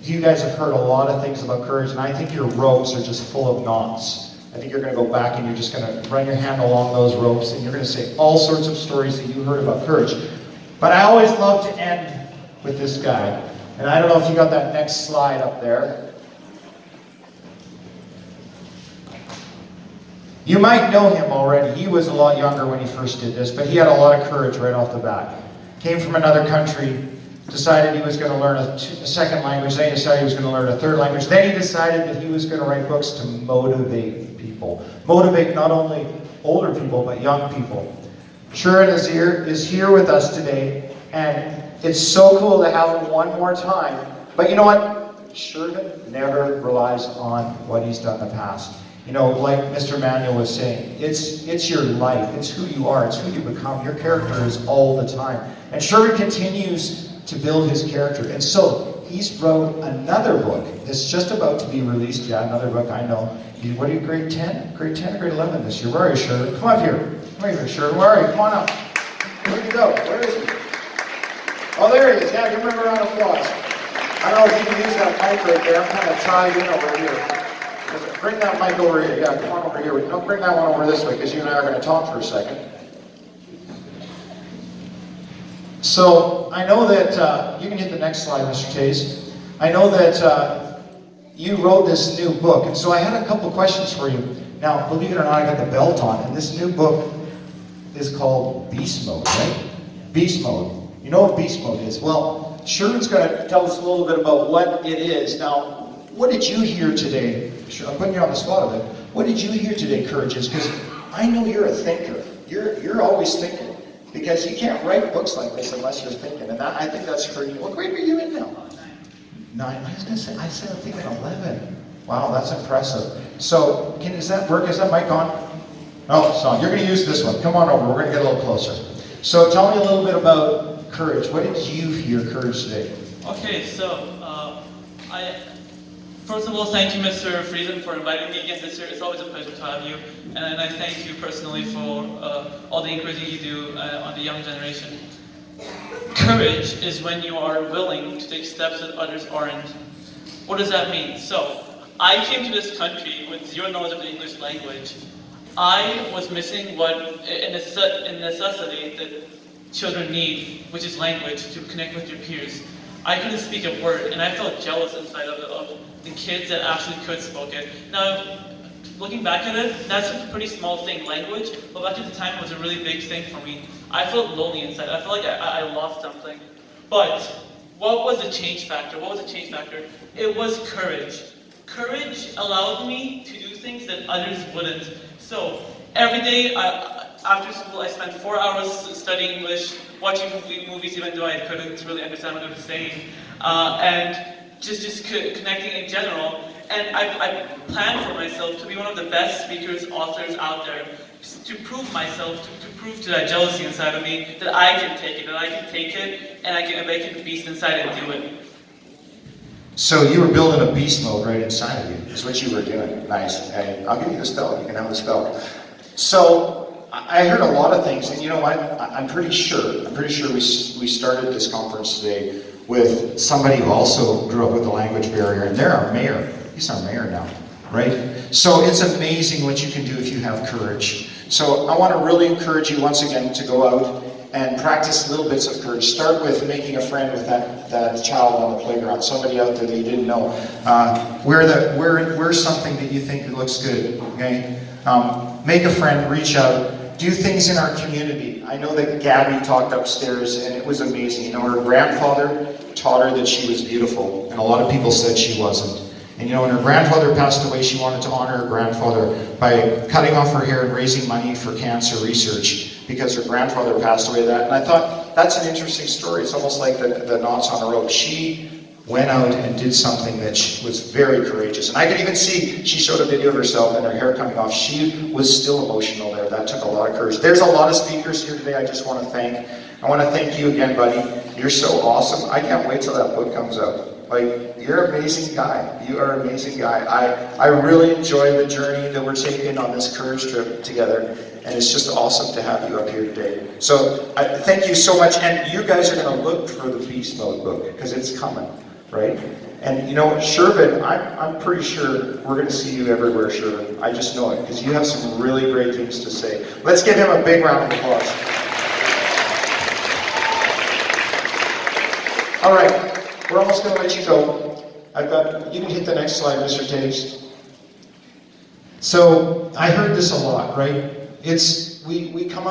you guys have heard a lot of things about courage, and I think your ropes are just full of knots. I think you're going to go back and you're just going to run your hand along those ropes, and you're going to say all sorts of stories that you heard about courage. But I always love to end with this guy. And I don't know if you got that next slide up there. You might know him already. He was a lot younger when he first did this, but he had a lot of courage right off the bat. Came from another country, decided he was going to learn a second language, then he decided he was going to learn a third language, then he decided that he was going to write books to motivate people. Motivate not only older people, but young people. Shervin is here with us today, and it's so cool to have him one more time. But you know what? Shervin never relies on what he's done in the past. You know, like Mr. Manuel was saying, it's your life, it's who you are, it's who you become. Your character is all the time. And Shervin continues to build his character. And so, he's wrote another book that's just about to be released. Yeah, another book, I know. What are you, grade 10? Grade 10 or grade 11 this year? Where are you, Shervin? Come up here. Come here, Shervin. Where are you? Come on up. Where'd you go? Where is he? Oh, there he is. Yeah, give him a round of applause. I don't know if you can use that mic right there. I'm kind of tied in over here. Bring that mic over here. Yeah, come on over here. No, bring that one over this way, because you and I are going to talk for a second. So, I know that, you can hit the next slide, Mr. Taze. I know that you wrote this new book, and so I had a couple questions for you. Now, believe it or not, I got the belt on, and this new book is called Beast Mode, right? Beast Mode. You know what Beast Mode is? Well, Shervin's going to tell us a little bit about what it is. Now, what did you hear today? I'm putting you on the spot a bit. What did you hear today, Courage? Because I know you're a thinker. You're always thinking. Because you can't write books like this unless you're thinking. And I think that's for you. What grade are you in now? 9. I was going to say, I said I'm thinking 11. Wow, that's impressive. So, does that work? Is that mic on? No, it's not. You're going to use this one. Come on over. We're going to get a little closer. So, tell me a little bit about Courage. What did you hear, Courage, today? Okay, so, first of all, thank you, Mr. Friesen, for inviting me again this year. It's always a pleasure to have you. And I thank you personally for all the encouraging you do on the young generation. Courage is when you are willing to take steps that others aren't. What does that mean? So, I came to this country with zero knowledge of the English language. I was missing a necessity that children need, which is language, to connect with your peers. I couldn't speak a word, and I felt jealous inside of the kids that actually could speak it. Now, looking back at it, that's a pretty small thing, language, but back at the time it was a really big thing for me. I felt lonely inside. I felt like I lost something. But what was the change factor? What was the change factor? It was courage. Courage allowed me to do things that others wouldn't. So, every day after school, I spent 4 hours studying English, watching movies even though I couldn't really understand what they were saying, and just connecting in general. And I planned for myself to be one of the best speakers, authors out there, to prove myself, to prove to that jealousy inside of me that I can take it, and I can make a beast inside and do it. So you were building a beast mode right inside of you. That's what you were doing. Nice. And I'll give you the spell. You can have the spell. So I heard a lot of things, and you know what? I'm pretty sure we started this conference today with somebody who also grew up with the language barrier, and they're our mayor. He's our mayor now, right? So it's amazing what you can do if you have courage. So I want to really encourage you once again to go out and practice little bits of courage. Start with making a friend with that child on the playground, somebody out there that you didn't know. Wear something that you think looks good, okay? Make a friend, reach out, do things in our community. I know that Gabby talked upstairs and it was amazing. You know, her grandfather taught her that she was beautiful, and a lot of people said she wasn't. And you know, when her grandfather passed away, she wanted to honor her grandfather by cutting off her hair and raising money for cancer research because her grandfather passed away that. And I thought, that's an interesting story. It's almost like the knots on a rope. She went out and did something that was very courageous. And I could even see, she showed a video of herself and her hair coming off. She was still emotional there. That took a lot of courage. There's a lot of speakers here today I just want to thank. I want to thank you again, buddy. You're so awesome. I can't wait till that book comes out. Like, you're an amazing guy. You are an amazing guy. I really enjoy the journey that we're taking on this courage trip together. And it's just awesome to have you up here today. So, thank you so much. And you guys are going to look for the Beast Mode book, because it's coming, right? And you know what, Shervin, I'm pretty sure we're going to see you everywhere, Shervin. I just know it, because you have some really great things to say. Let's give him a big round of applause. All right, we're almost going to let you go. You can hit the next slide, Mr. Taves. So, I heard this a lot, right? We come up